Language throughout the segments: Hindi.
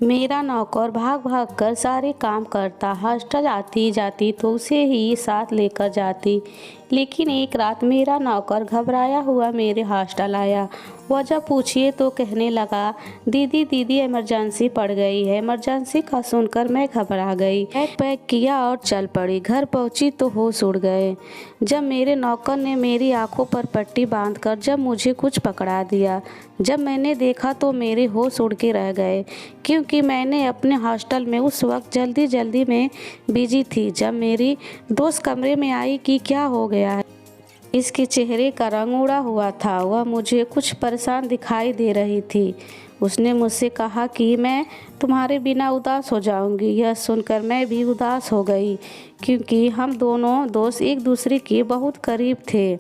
मेरा नौकर भाग भाग कर सारे काम करता। हॉस्टल आती जाती तो उसे ही साथ लेकर जाती। लेकिन एक रात मेरा नौकर घबराया हुआ मेरे हॉस्टल आया। वजह पूछिए तो कहने लगा, दीदी दीदी इमरजेंसी पड़ गई है। इमरजेंसी का सुनकर मैं घबरा गई। बैग पैक किया और चल पड़ी। घर पहुंची तो होश उड़ गए जब मेरे नौकर ने मेरी आंखों पर पट्टी बांधकर जब मुझे कुछ पकड़ा दिया। जब मैंने देखा तो मेरे होश उड़ के रह गए, क्योंकि मैंने अपने हॉस्टल में उस वक्त जल्दी जल्दी में बिजी थी। जब मेरी दोस्त कमरे में आई कि क्या हो गया है, इसके चेहरे का रंग उड़ा हुआ था। वह मुझे कुछ परेशान दिखाई दे रही थी। उसने मुझसे कहा कि मैं तुम्हारे बिना उदास हो जाऊंगी। यह सुनकर मैं भी उदास हो गई, क्योंकि हम दोनों दोस्त एक दूसरे के बहुत करीब थे।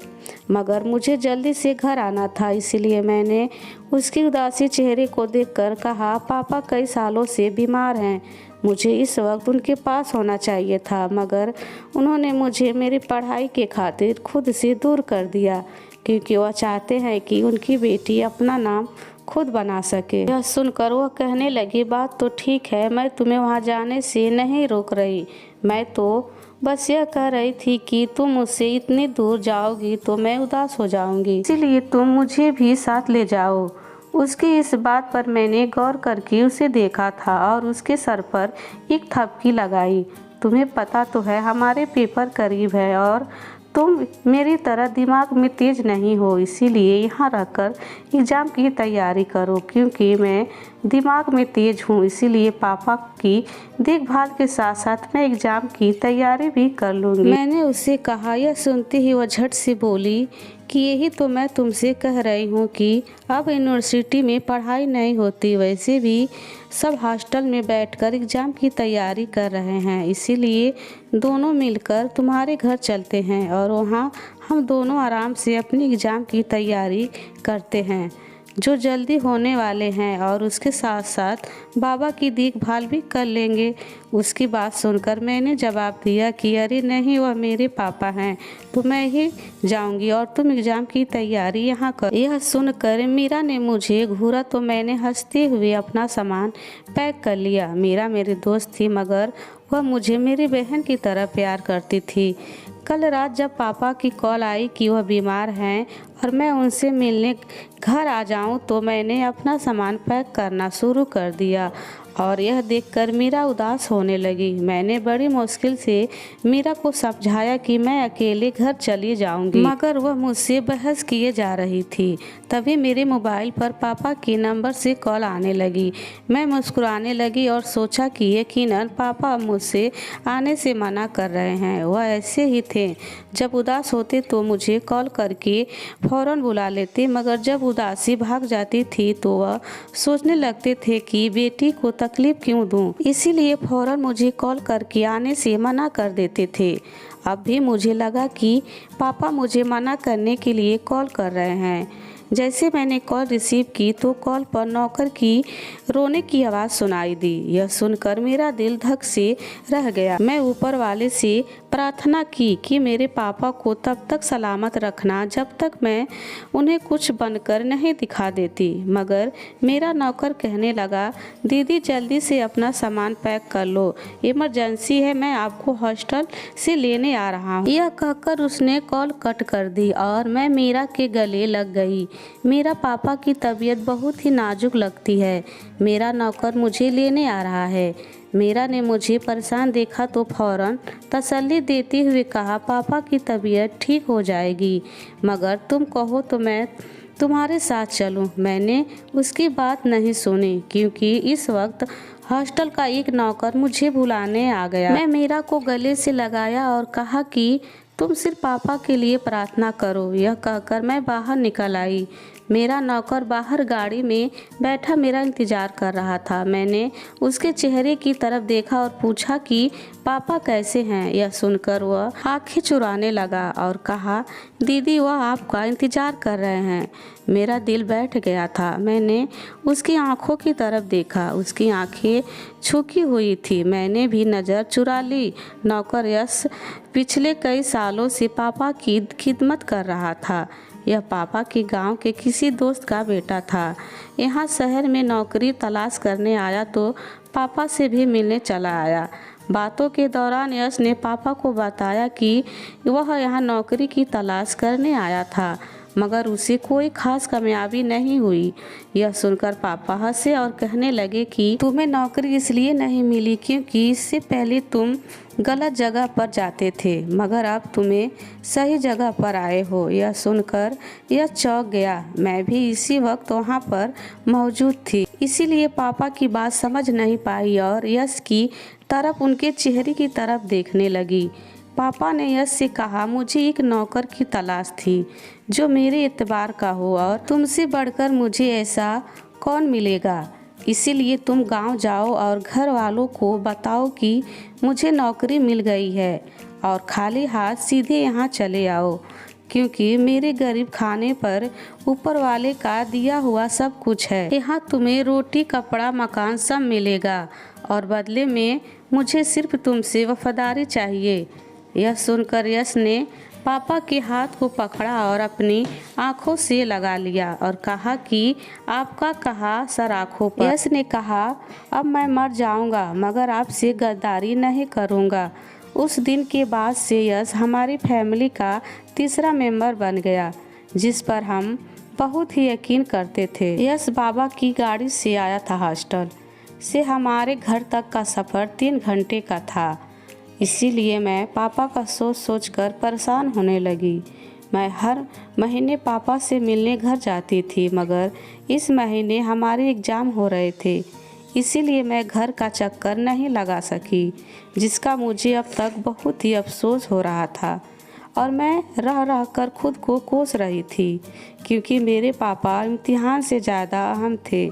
मगर मुझे जल्दी से घर आना था, इसलिए मैंने उसकी उदासी चेहरे को देखकर कहा, पापा कई सालों से बीमार हैं। मुझे इस वक्त उनके पास होना चाहिए था, मगर उन्होंने मुझे मेरी पढ़ाई के खातिर खुद से दूर कर दिया, क्योंकि वह चाहते हैं कि उनकी बेटी अपना नाम खुद बना सके। यह सुनकर वह कहने लगी, बात तो ठीक है, मैं तुम्हें वहाँ जाने से नहीं रोक रही। मैं तो बस यह कह रही थी कि तुम मुझसे इतनी दूर जाओगी तो मैं उदास हो जाऊंगी, इसीलिए तुम मुझे भी साथ ले जाओ। उसकी इस बात पर मैंने गौर करके उसे देखा था और उसके सर पर एक थपकी लगाई। तुम्हें पता तो है हमारे पेपर करीब है और तुम मेरी तरह दिमाग में तेज नहीं हो, इसीलिए यहाँ रहकर एग्ज़ाम की तैयारी करो। क्योंकि मैं दिमाग में तेज हूँ, इसीलिए पापा की देखभाल के साथ साथ मैं एग्ज़ाम की तैयारी भी कर लूँगी। मैंने उससे कहा। यह सुनते ही वह झट से बोली कि यही तो मैं तुमसे कह रही हूँ कि अब यूनिवर्सिटी में पढ़ाई नहीं होती। वैसे भी सब हॉस्टल में बैठकर एग्ज़ाम की तैयारी कर रहे हैं, इसीलिए दोनों मिलकर तुम्हारे घर चलते हैं और वहाँ हम दोनों आराम से अपनी एग्ज़ाम की तैयारी करते हैं, जो जल्दी होने वाले हैं, और उसके साथ साथ बाबा की देखभाल भी कर लेंगे। उसकी बात सुनकर मैंने जवाब दिया कि अरे नहीं, वह मेरे पापा हैं तो मैं ही जाऊंगी और तुम एग्ज़ाम की तैयारी यहाँ कर। यह सुनकर मीरा ने मुझे घूरा तो मैंने हंसते हुए अपना सामान पैक कर लिया। मीरा मेरी दोस्त थी, मगर वह मुझे मेरी बहन की तरह प्यार करती थी। कल रात जब पापा की कॉल आई कि वह बीमार हैं और मैं उनसे मिलने घर आ जाऊं, तो मैंने अपना सामान पैक करना शुरू कर दिया और यह देखकर मीरा उदास होने लगी। मैंने बड़ी मुश्किल से मीरा को समझाया कि मैं अकेले घर चली जाऊंगी, मगर वह मुझसे बहस किए जा रही थी। तभी मेरे मोबाइल पर पापा के नंबर से कॉल आने लगी। मैं मुस्कुराने लगी और सोचा कि यकीनन पापा मुझसे आने से मना कर रहे हैं। वह ऐसे ही थे, जब उदास होते तो मुझे कॉल करके फ़ौरन बुला लेते, मगर जब उदासी भाग जाती थी तो वह सोचने लगते थे कि बेटी को तकलीफ क्यों दूं, इसीलिए फ़ौरन मुझे कॉल करके आने से मना कर देते थे। अब भी मुझे लगा कि पापा मुझे मना करने के लिए कॉल कर रहे हैं। जैसे मैंने कॉल रिसीव की तो कॉल पर नौकर की रोने की आवाज़ सुनाई दी। यह सुनकर मेरा दिल धक से रह गया। मैं ऊपर वाले से प्रार्थना की कि मेरे पापा को तब तक सलामत रखना जब तक मैं उन्हें कुछ बनकर नहीं दिखा देती। मगर मेरा नौकर कहने लगा, दीदी जल्दी से अपना सामान पैक कर लो, इमरजेंसी है, मैं आपको हॉस्टल से लेने आ रहा हूँ। यह कहकर उसने कॉल कट कर दी और मैं मीरा के गले लग गई। मेरा पापा की तबीयत बहुत ही नाजुक लगती है, मेरा नौकर मुझे लेने आ रहा है। मीरा ने मुझे परेशान देखा तो फौरन तसल्ली देते हुए कहा, पापा की तबीयत ठीक हो जाएगी, मगर तुम कहो तो मैं तुम्हारे साथ चलूं। मैंने उसकी बात नहीं सुनी, क्योंकि इस वक्त हॉस्टल का एक नौकर मुझे बुलाने आ गया। मैं मीरा को गले से लगाया और कहा कि तुम सिर्फ पापा के लिए प्रार्थना करो। यह कहकर मैं बाहर निकल आई। मेरा नौकर बाहर गाड़ी में बैठा मेरा इंतज़ार कर रहा था। मैंने उसके चेहरे की तरफ देखा और पूछा कि पापा कैसे हैं। यह सुनकर वह आंखें चुराने लगा और कहा, दीदी वह आपका इंतज़ार कर रहे हैं। मेरा दिल बैठ गया था। मैंने उसकी आंखों की तरफ देखा, उसकी आंखें झुकी हुई थी। मैंने भी नज़र चुरा ली। नौकर यश पिछले कई सालों से पापा की खिदमत कर रहा था। यह पापा के गांव के किसी दोस्त का बेटा था। यहाँ शहर में नौकरी तलाश करने आया तो पापा से भी मिलने चला आया। बातों के दौरान यश ने पापा को बताया कि वह यहाँ नौकरी की तलाश करने आया था, मगर उसे कोई खास कामयाबी नहीं हुई। यह सुनकर पापा हंसे और कहने लगे कि तुम्हें नौकरी इसलिए नहीं मिली क्योंकि इससे पहले तुम गलत जगह पर जाते थे, मगर अब तुम्हें सही जगह पर आए हो। यह सुनकर यह चौंक गया। मैं भी इसी वक्त वहाँ पर मौजूद थी, इसीलिए पापा की बात समझ नहीं पाई और यश की तरफ, उनके चेहरे की तरफ देखने लगी। पापा ने यश से कहा, मुझे एक नौकर की तलाश थी जो मेरे एतबार का हो और तुमसे बढ़कर मुझे ऐसा कौन मिलेगा। इसीलिए तुम गांव जाओ और घर वालों को बताओ कि मुझे नौकरी मिल गई है और खाली हाथ सीधे यहाँ चले आओ, क्योंकि मेरे गरीब खाने पर ऊपर वाले का दिया हुआ सब कुछ है। यहाँ तुम्हें रोटी, कपड़ा, मकान सब मिलेगा और बदले में मुझे सिर्फ तुमसे वफादारी चाहिए। यह सुनकर यश ने पापा के हाथ को पकड़ा और अपनी आंखों से लगा लिया और कहा कि आपका कहा सर आंखों पर। यश ने कहा, अब मैं मर जाऊंगा मगर आपसे गद्दारी नहीं करूंगा। उस दिन के बाद से यश हमारी फैमिली का तीसरा मेंबर बन गया, जिस पर हम बहुत ही यकीन करते थे। यश बाबा की गाड़ी से आया था। हॉस्टल से हमारे घर तक का सफ़र 3 घंटे का था। इसीलिए मैं पापा का सोच सोच कर परेशान होने लगी। मैं हर महीने पापा से मिलने घर जाती थी, मगर इस महीने हमारे एग्ज़ाम हो रहे थे, इसीलिए मैं घर का चक्कर नहीं लगा सकी, जिसका मुझे अब तक बहुत ही अफसोस हो रहा था और मैं रह रह कर खुद को कोस रही थी, क्योंकि मेरे पापा इम्तिहान से ज़्यादा अहम थे।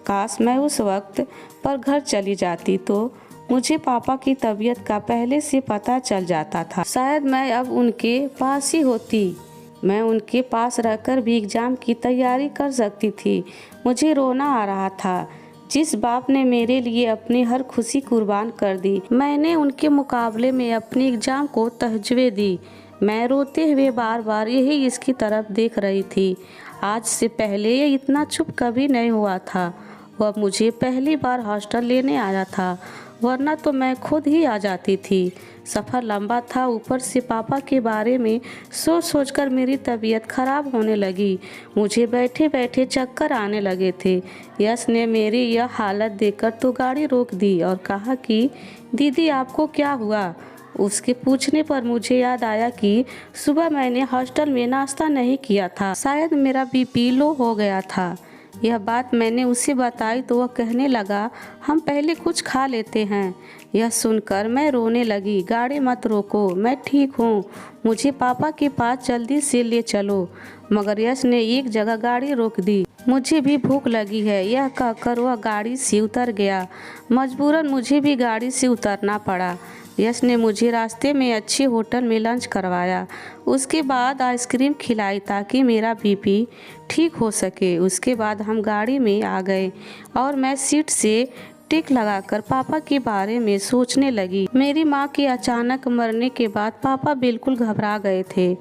काश मैं उस वक्त पर घर चली जाती तो मुझे पापा की तबीयत का पहले से पता चल जाता था। शायद मैं अब उनके पास ही होती। मैं उनके पास रहकर भी एग्ज़ाम की तैयारी कर सकती थी। मुझे रोना आ रहा था। जिस बाप ने मेरे लिए अपनी हर खुशी कुर्बान कर दी, मैंने उनके मुकाबले में अपनी एग्ज़ाम को तहज्जुद दी। मैं रोते हुए बार बार यही इसकी तरफ देख रही थी। आज से पहले ये इतना चुप कभी नहीं हुआ था। वह मुझे पहली बार हॉस्टल लेने आया था, वरना तो मैं खुद ही आ जाती थी। सफ़र लंबा था, ऊपर से पापा के बारे में सोच सोचकर मेरी तबीयत खराब होने लगी। मुझे बैठे बैठे चक्कर आने लगे थे। यश ने मेरी यह हालत देखकर तो गाड़ी रोक दी और कहा कि दीदी आपको क्या हुआ। उसके पूछने पर मुझे याद आया कि सुबह मैंने हॉस्टल में नाश्ता नहीं किया था, शायद मेरा बीपी लो हो गया था। यह बात मैंने उसे बताई तो वह कहने लगा, हम पहले कुछ खा लेते हैं। यह सुनकर मैं रोने लगी। गाड़ी मत रोको, मैं ठीक हूँ, मुझे पापा के पास जल्दी से ले चलो। मगर यश ने एक जगह गाड़ी रोक दी। मुझे भी भूख लगी है, यह कहकर वह गाड़ी से उतर गया। मजबूरन मुझे भी गाड़ी से उतरना पड़ा। यश ने मुझे रास्ते में अच्छे होटल में लंच करवाया, उसके बाद आइसक्रीम खिलाई ताकि मेरा बीपी ठीक हो सके। उसके बाद हम गाड़ी में आ गए और मैं सीट से टिक लगाकर पापा के बारे में सोचने लगी। मेरी माँ के अचानक मरने के बाद पापा बिल्कुल घबरा गए थे,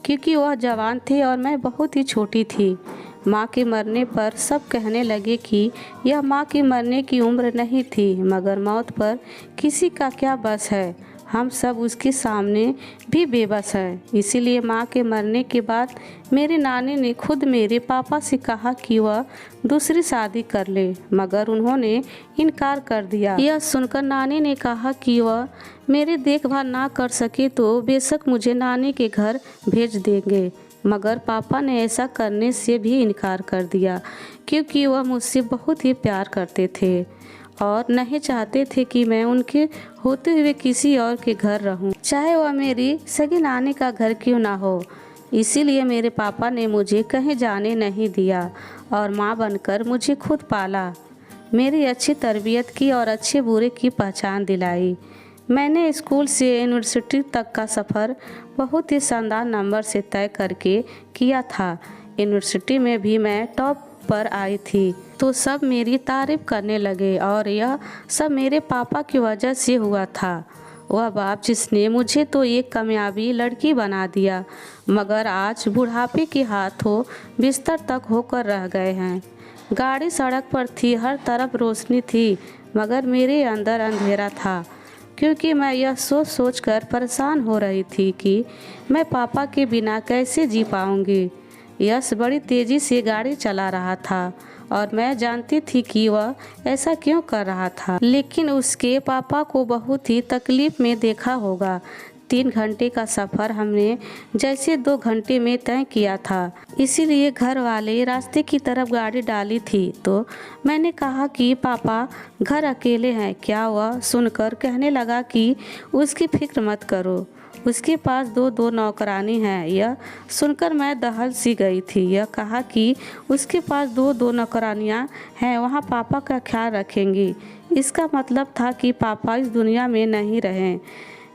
क्योंकि वह जवान थे और मैं बहुत ही छोटी थी। माँ के मरने पर सब कहने लगे कि यह माँ की मरने की उम्र नहीं थी, मगर मौत पर किसी का क्या बस है। हम सब उसके सामने भी बेबस हैं। इसीलिए माँ के मरने के बाद मेरे नानी ने खुद मेरे पापा से कहा कि वह दूसरी शादी कर ले, मगर उन्होंने इनकार कर दिया। यह सुनकर नानी ने कहा कि वह मेरी देखभाल ना कर सके तो बेशक मुझे नानी के घर भेज देंगे, मगर पापा ने ऐसा करने से भी इनकार कर दिया, क्योंकि वह मुझसे बहुत ही प्यार करते थे और नहीं चाहते थे कि मैं उनके होते हुए किसी और के घर रहूं, चाहे वह मेरी सगी नानी का घर क्यों ना हो। इसीलिए मेरे पापा ने मुझे कहीं जाने नहीं दिया और माँ बनकर मुझे खुद पाला, मेरी अच्छी तरबियत की और अच्छे बुरे की पहचान दिलाई। मैंने स्कूल से यूनिवर्सिटी तक का सफ़र बहुत ही शानदार नंबर से तय करके किया था। यूनिवर्सिटी में भी मैं टॉप पर आई थी तो सब मेरी तारीफ करने लगे और यह सब मेरे पापा की वजह से हुआ था। वह बाप जिसने मुझे तो एक कामयाबी लड़की बना दिया, मगर आज बुढ़ापे के हाथों बिस्तर तक होकर रह गए हैं। गाड़ी सड़क पर थी, हर तरफ रोशनी थी, मगर मेरे अंदर अंधेरा था, क्योंकि मैं यह सोच सोच कर परेशान हो रही थी कि मैं पापा के बिना कैसे जी पाऊंगी। यश बड़ी तेज़ी से गाड़ी चला रहा था और मैं जानती थी कि वह ऐसा क्यों कर रहा था, लेकिन उसके पापा को बहुत ही तकलीफ में देखा होगा। 3 घंटे का सफ़र हमने जैसे 2 घंटे में तय किया था, इसीलिए घर वाले रास्ते की तरफ गाड़ी डाली थी तो मैंने कहा कि पापा घर अकेले हैं क्या। वह सुनकर कहने लगा कि उसकी फिक्र मत करो, उसके पास दो नौकरानी हैं। यह सुनकर मैं दहल सी गई थी। यह कहा कि उसके पास दो नौकरानियां हैं, वहाँ पापा का ख्याल रखेंगी। इसका मतलब था कि पापा इस दुनिया में नहीं रहें।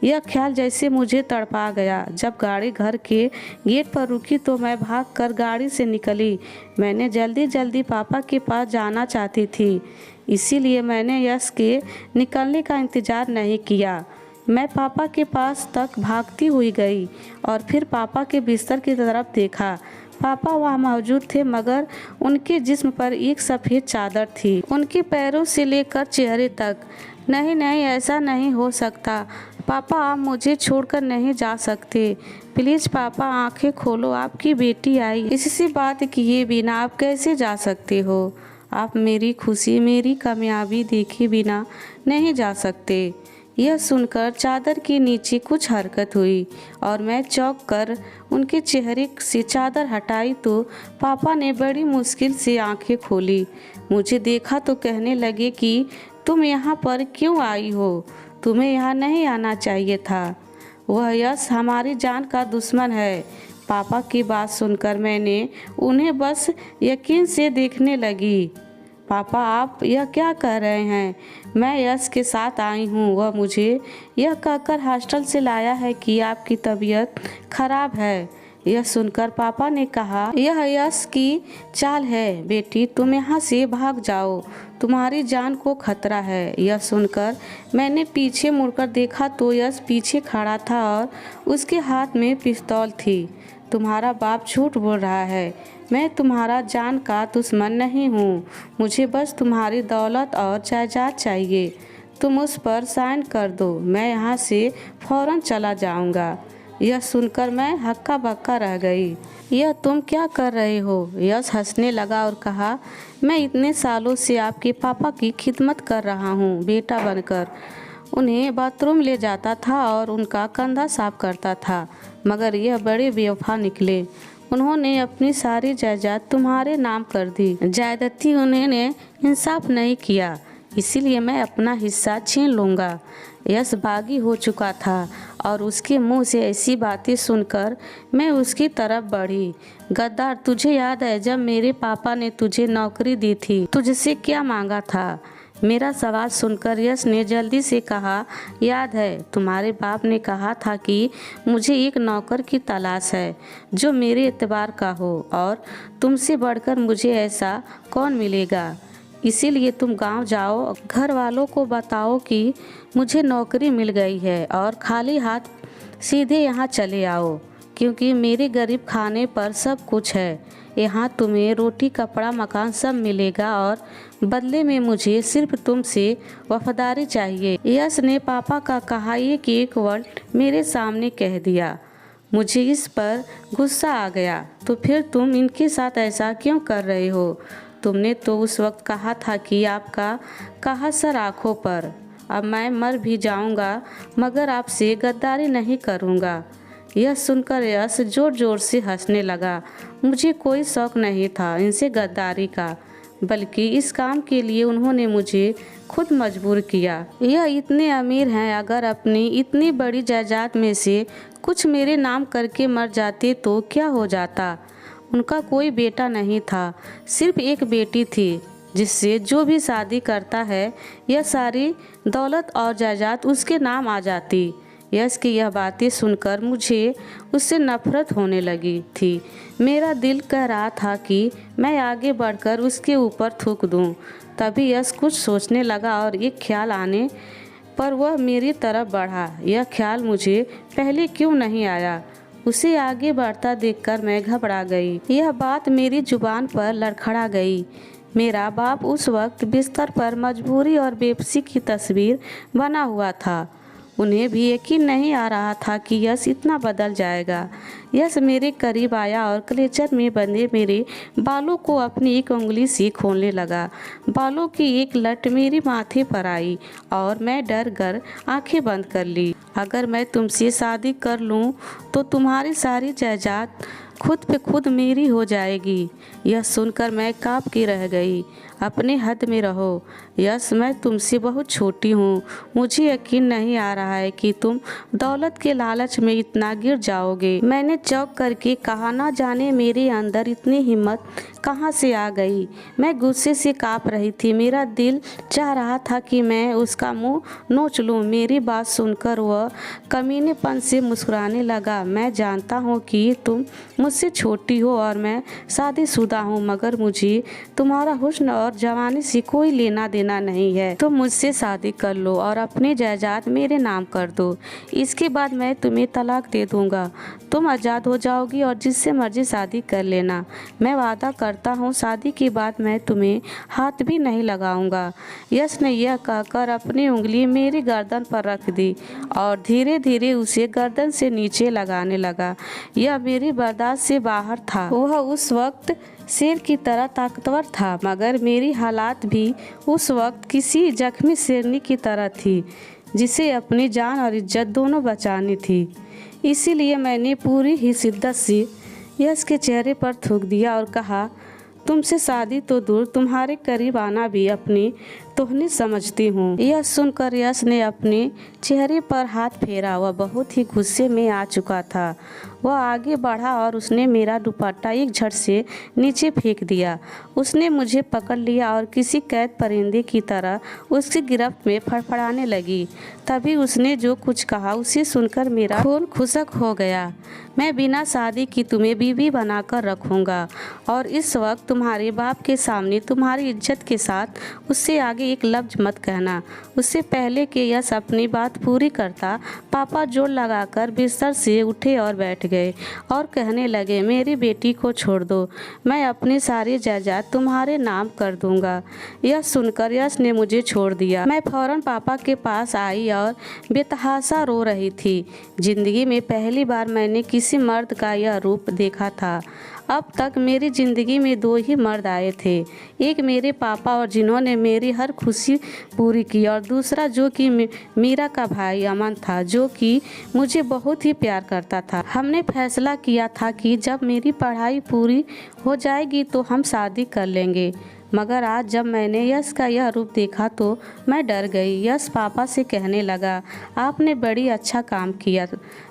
यह ख्याल जैसे मुझे तड़पा गया। जब गाड़ी घर के गेट पर रुकी तो मैं भागकर गाड़ी से निकली। मैंने जल्दी जल्दी पापा के पास जाना चाहती थी, इसीलिए मैंने यश के निकलने का इंतज़ार नहीं किया। मैं पापा के पास तक भागती हुई गई और फिर पापा के बिस्तर की तरफ देखा। पापा वहाँ मौजूद थे, मगर उनके जिस्म पर एक सफ़ेद चादर थी, उनके पैरों से लेकर चेहरे तक। नहीं नहीं, ऐसा नहीं हो सकता पापा, आप मुझे छोड़कर नहीं जा सकते। प्लीज़ पापा आंखें खोलो, आपकी बेटी आई। इससे बात किए बिना आप कैसे जा सकते हो? आप मेरी खुशी, मेरी कामयाबी देखे बिना नहीं जा सकते। यह सुनकर चादर के नीचे कुछ हरकत हुई और मैं चौंक कर उनके चेहरे से चादर हटाई तो पापा ने बड़ी मुश्किल से आंखें खोली। मुझे देखा तो कहने लगे कि तुम यहाँ पर क्यों आई हो? तुम्हें यहाँ नहीं आना चाहिए था। वह यश हमारी जान का दुश्मन है। पापा की बात सुनकर मैंने उन्हें बस यकीन से देखने लगी। पापा आप यह क्या कह रहे हैं? मैं यश के साथ आई हूँ। वह मुझे यह कहकर हॉस्टल से लाया है कि आपकी तबीयत खराब है। यह सुनकर पापा ने कहा, यह यश की चाल है बेटी, तुम यहाँ से भाग जाओ, तुम्हारी जान को खतरा है। यह सुनकर मैंने पीछे मुड़कर देखा तो यश पीछे खड़ा था और उसके हाथ में पिस्तौल थी। तुम्हारा बाप झूठ बोल रहा है, मैं तुम्हारा जान का दुश्मन नहीं हूँ। मुझे बस तुम्हारी दौलत और जायदाद चाहिए। तुम उस पर साइन कर दो, मैं यहाँ से फ़ौरन चला जाऊँगा। यह सुनकर मैं हक्का बक्का रह गई। यह तुम क्या कर रहे हो? यश हंसने लगा और कहा, मैं इतने सालों से आपके पापा की खिदमत कर रहा हूँ, बेटा बनकर उन्हें बाथरूम ले जाता था और उनका कंधा साफ करता था, मगर यह बड़े बेवफा निकले। उन्होंने अपनी सारी जायदाद तुम्हारे नाम कर दी। जायदादी उन्होंने इंसाफ नहीं किया, इसीलिए मैं अपना हिस्सा छीन लूँगा। यश बागी हो चुका था और उसके मुंह से ऐसी बातें सुनकर मैं उसकी तरफ बढ़ी। गद्दार, तुझे याद है जब मेरे पापा ने तुझे नौकरी दी थी, तुझसे क्या मांगा था? मेरा सवाल सुनकर यश ने जल्दी से कहा, याद है, तुम्हारे बाप ने कहा था कि मुझे एक नौकर की तलाश है जो मेरे एतबार का हो, और तुमसे बढ़कर मुझे ऐसा कौन मिलेगा। इसीलिए तुम गांव जाओ, घर वालों को बताओ कि मुझे नौकरी मिल गई है और खाली हाथ सीधे यहाँ चले आओ, क्योंकि मेरे गरीब खाने पर सब कुछ है। यहाँ तुम्हें रोटी, कपड़ा, मकान सब मिलेगा और बदले में मुझे सिर्फ तुमसे वफादारी चाहिए। यश ने पापा का कहा एक वर्ड मेरे सामने कह दिया। मुझे इस पर गुस्सा आ गया। तो फिर तुम इनके साथ ऐसा क्यों कर रहे हो? तुमने तो उस वक्त कहा था कि आपका कहा सर आँखों पर। अब मैं मर भी जाऊंगा मगर आपसे गद्दारी नहीं करूंगा। यह सुनकर यश जोर जोर से हंसने लगा। मुझे कोई शौक नहीं था इनसे गद्दारी का, बल्कि इस काम के लिए उन्होंने मुझे खुद मजबूर किया। यह इतने अमीर हैं, अगर अपनी इतनी बड़ी जायदाद में से कुछ मेरे नाम करके मर जाते तो क्या हो जाता? उनका कोई बेटा नहीं था, सिर्फ एक बेटी थी, जिससे जो भी शादी करता है यह सारी दौलत और जायदाद उसके नाम आ जाती। यश की यह बातें सुनकर मुझे उससे नफरत होने लगी थी। मेरा दिल कह रहा था कि मैं आगे बढ़कर उसके ऊपर थूक दूं। तभी यश कुछ सोचने लगा और एक ख्याल आने पर वह मेरी तरफ बढ़ा। यह ख्याल मुझे पहले क्यों नहीं आया। उसे आगे बढ़ता देखकर मैं घबरा गई। यह बात मेरी जुबान पर लड़खड़ा गई। मेरा बाप उस वक्त बिस्तर पर मजबूरी और बेबसी की तस्वीर बना हुआ था। उन्हें भी यकीन नहीं आ रहा था कि यश इतना बदल जाएगा। यश मेरे करीब आया और कलेचर में बंधे मेरे बालों को अपनी एक उंगली से खोलने लगा। बालों की एक लट मेरे माथे पर आई और मैं डर कर आंखें बंद कर ली। अगर मैं तुमसे शादी कर लूं तो तुम्हारी सारी जायदाद खुद पे खुद मेरी हो जाएगी। यह सुनकर मैं काँप के रह गई। अपने हद में रहो यश, मैं तुमसे बहुत छोटी हूँ। मुझे यकीन नहीं आ रहा है कि तुम दौलत के लालच में इतना गिर जाओगे। मैंने चौंक करके कहा, ना जाने मेरे अंदर इतनी हिम्मत कहाँ से आ गई। मैं गुस्से से काँप रही थी। मेरा दिल चाह रहा था कि मैं उसका मुंह नोच लूँ। मेरी बात सुनकर वह कमीनेपन से मुस्कुराने लगा। मैं जानता हूँ कि तुम मुझसे छोटी हो और मैं शादीशुदा हूँ, मगर मुझे तुम्हारा हुस्न और जवानी से कोई लेना देना नहीं है। तुम मुझसे शादी कर लो और अपनी जायदाद मेरे नाम कर दो। इसके बाद मैं तुम्हें तलाक दे दूंगा। तुम आज़ाद हो जाओगी और जिससे मर्जी शादी कर लेना। मैं वादा करता हूँ शादी के बाद मैं तुम्हें हाथ भी नहीं लगाऊंगा। यश ने यह कहकर अपनी उंगली मेरी गर्दन पर रख दी और धीरे धीरे उसे गर्दन से नीचे लगाने लगा। यह मेरी बर्दाश्त से बाहर था। वह उस वक्त शेर की तरह ताकतवर था, मगर मेरी हालात भी उस वक्त किसी जख्मी शेरनी की तरह थी जिसे अपनी जान और इज्जत दोनों बचानी थी। इसीलिए मैंने पूरी ही शिद्दत से यश के चेहरे पर थूक दिया और कहा, तुमसे शादी तो दूर, तुम्हारे करीब आना भी अपनी तोहनी समझती हूँ। यह सुनकर यश ने अपने चेहरे पर हाथ फेरा। वह बहुत ही गुस्से में आ चुका था। वह आगे बढ़ा और उसने मेरा दुपट्टा एक झट से नीचे फेंक दिया। उसने मुझे पकड़ लिया और किसी कैद परिंदे की तरह उसकी गिरफ्त में फड़फड़ाने लगी। तभी उसने जो कुछ कहा उसे सुनकर मेरा खून खुशक हो गया। मैं बिना शादी की तुम्हें बीवी बनाकर रखूँगा और इस वक्त तुम्हारे बाप के सामने तुम्हारी इज्जत के साथ उससे आगे एक लफ्ज मत कहना। उससे पहले कि यश अपनी बात पूरी करता, पापा जोर लगाकर बिस्तर से उठे और बैठ गए और कहने लगे, मेरी बेटी को छोड़ दो, मैं अपनी सारी जायदाद तुम्हारे नाम कर दूंगा। यह सुनकर यश ने मुझे छोड़ दिया। मैं फौरन पापा के पास आई और बेतहाशा रो रही थी। जिंदगी में पहली बार मैंने किसी मर्द का यह रूप देखा था। अब तक मेरी ज़िंदगी में दो ही मर्द आए थे, एक मेरे पापा और जिन्होंने मेरी हर खुशी पूरी की, और दूसरा जो कि मीरा का भाई अमन था, जो कि मुझे बहुत ही प्यार करता था। हमने फैसला किया था कि जब मेरी पढ़ाई पूरी हो जाएगी तो हम शादी कर लेंगे। मगर आज जब मैंने यश का यह रूप देखा तो मैं डर गई। यश पापा से कहने लगा, आपने बड़ी अच्छा काम किया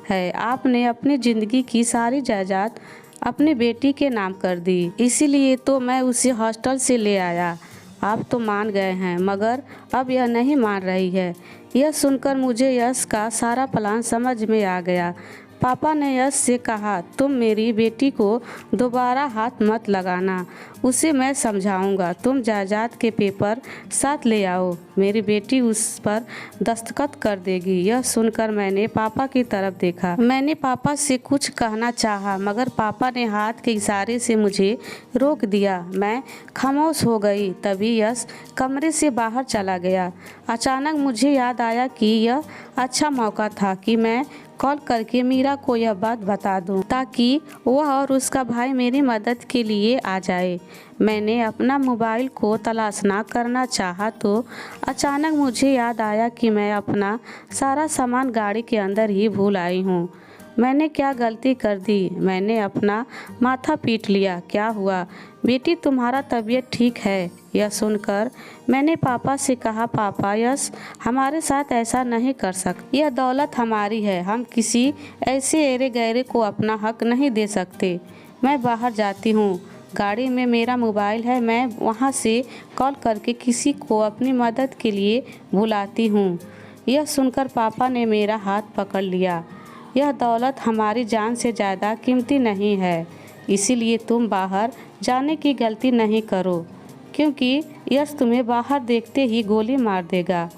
है। आपने अपनी ज़िंदगी की सारी जायदाद अपनी बेटी के नाम कर दी, इसीलिए तो मैं उसे हॉस्टल से ले आया। आप तो मान गए हैं, मगर अब यह नहीं मान रही है। यह सुनकर मुझे यश का सारा प्लान समझ में आ गया। पापा ने यश से कहा, तुम मेरी बेटी को दोबारा हाथ मत लगाना, उसे मैं समझाऊंगा। तुम जायदाद के पेपर साथ ले आओ, मेरी बेटी उस पर दस्तखत कर देगी। यह सुनकर मैंने पापा की तरफ देखा। मैंने पापा से कुछ कहना चाहा, मगर पापा ने हाथ के इशारे से मुझे रोक दिया। मैं खामोश हो गई। तभी यश कमरे से बाहर चला गया। अचानक मुझे याद आया कि यह अच्छा मौका था कि मैं कॉल करके मीरा को यह बात बता दूं, ताकि वह और उसका भाई मेरी मदद के लिए आ जाए। मैंने अपना मोबाइल को तलाशना करना चाहा तो अचानक मुझे याद आया कि मैं अपना सारा सामान गाड़ी के अंदर ही भूल आई हूँ। मैंने क्या गलती कर दी? मैंने अपना माथा पीट लिया। क्या हुआ बेटी, तुम्हारा तबीयत ठीक है? यह सुनकर मैंने पापा से कहा, पापा यश हमारे साथ ऐसा नहीं कर सकते। यह दौलत हमारी है, हम किसी ऐसे एरे गैरे को अपना हक नहीं दे सकते। मैं बाहर जाती हूँ, गाड़ी में मेरा मोबाइल है, मैं वहाँ से कॉल करके किसी को अपनी मदद के लिए बुलाती हूँ। यह सुनकर पापा ने मेरा हाथ पकड़ लिया। यह दौलत हमारी जान से ज़्यादा कीमती नहीं है, इसीलिए तुम बाहर जाने की गलती नहीं करो, क्योंकि यश तुम्हें बाहर देखते ही गोली मार देगा।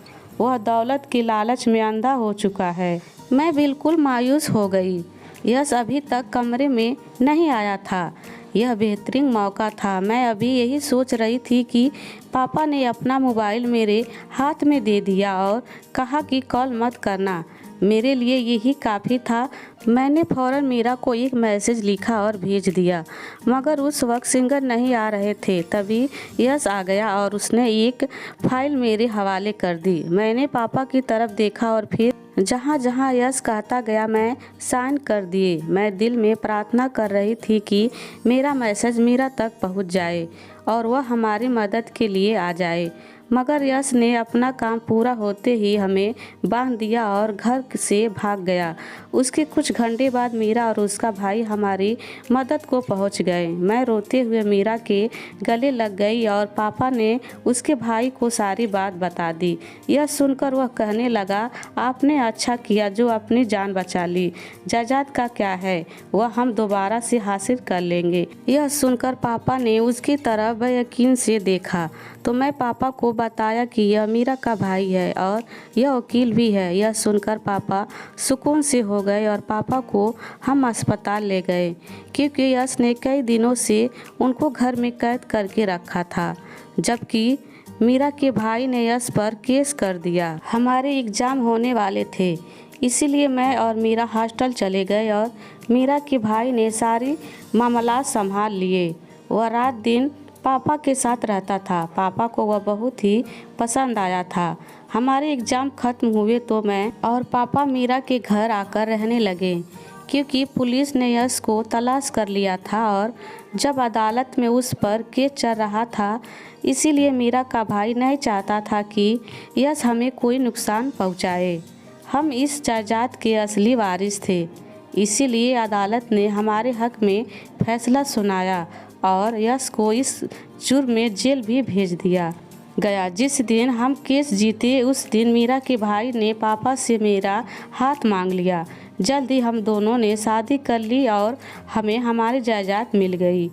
वह दौलत के लालच में अंधा हो चुका है। मैं बिल्कुल मायूस हो गई। यश अभी तक कमरे में नहीं आया था। यह बेहतरीन मौका था। मैं अभी यही सोच रही थी कि पापा ने अपना मोबाइल मेरे हाथ में दे दिया और कहा कि कॉल मत करना। मेरे लिए यही काफ़ी था। मैंने फ़ौरन मीरा को एक मैसेज लिखा और भेज दिया, मगर उस वक्त सिंगर नहीं आ रहे थे। तभी यश आ गया और उसने एक फ़ाइल मेरे हवाले कर दी। मैंने पापा की तरफ देखा और फिर जहाँ जहाँ यश कहता गया मैं साइन कर दिए। मैं दिल में प्रार्थना कर रही थी कि मेरा मैसेज मीरा तक पहुँच जाए और वह हमारी मदद के लिए आ जाए। मगर यश ने अपना काम पूरा होते ही हमें बांध दिया और घर से भाग गया। उसके कुछ घंटे बाद मीरा और उसका भाई हमारी मदद को पहुंच गए। मैं रोते हुए मीरा के गले लग गई और पापा ने उसके भाई को सारी बात बता दी। यह सुनकर वह कहने लगा, आपने अच्छा किया जो अपनी जान बचा ली। जायदाद का क्या है, वह हम दोबारा से हासिल कर लेंगे। यह सुनकर पापा ने उसकी तरफ बेयकीन से देखा तो मैं पापा को बताया कि यह मीरा का भाई है और यह वकील भी है। यह सुनकर पापा सुकून से हो गए और पापा को हम अस्पताल ले गए, क्योंकि यश ने कई दिनों से उनको घर में कैद करके रखा था, जबकि मीरा के भाई ने यश पर केस कर दिया। हमारे एग्ज़ाम होने वाले थे, इसीलिए मैं और मीरा हॉस्टल चले गए और मीरा के भाई ने सारी मामला संभाल लिए। वह रात दिन पापा के साथ रहता था। पापा को वह बहुत ही पसंद आया था। हमारे एग्ज़ाम ख़त्म हुए तो मैं और पापा मीरा के घर आकर रहने लगे, क्योंकि पुलिस ने यश को तलाश कर लिया था और जब अदालत में उस पर केस चल रहा था, इसीलिए मीरा का भाई नहीं चाहता था कि यश हमें कोई नुकसान पहुंचाए। हम इस जायदाद के असली वारिस थे, इसीलिए अदालत ने हमारे हक में फैसला सुनाया और यश को इस जुर्म में जेल भी भेज दिया गया। जिस दिन हम केस जीते उस दिन मीरा के भाई ने पापा से मेरा हाथ मांग लिया। जल्द ही हम दोनों ने शादी कर ली और हमें हमारी जायदाद मिल गई।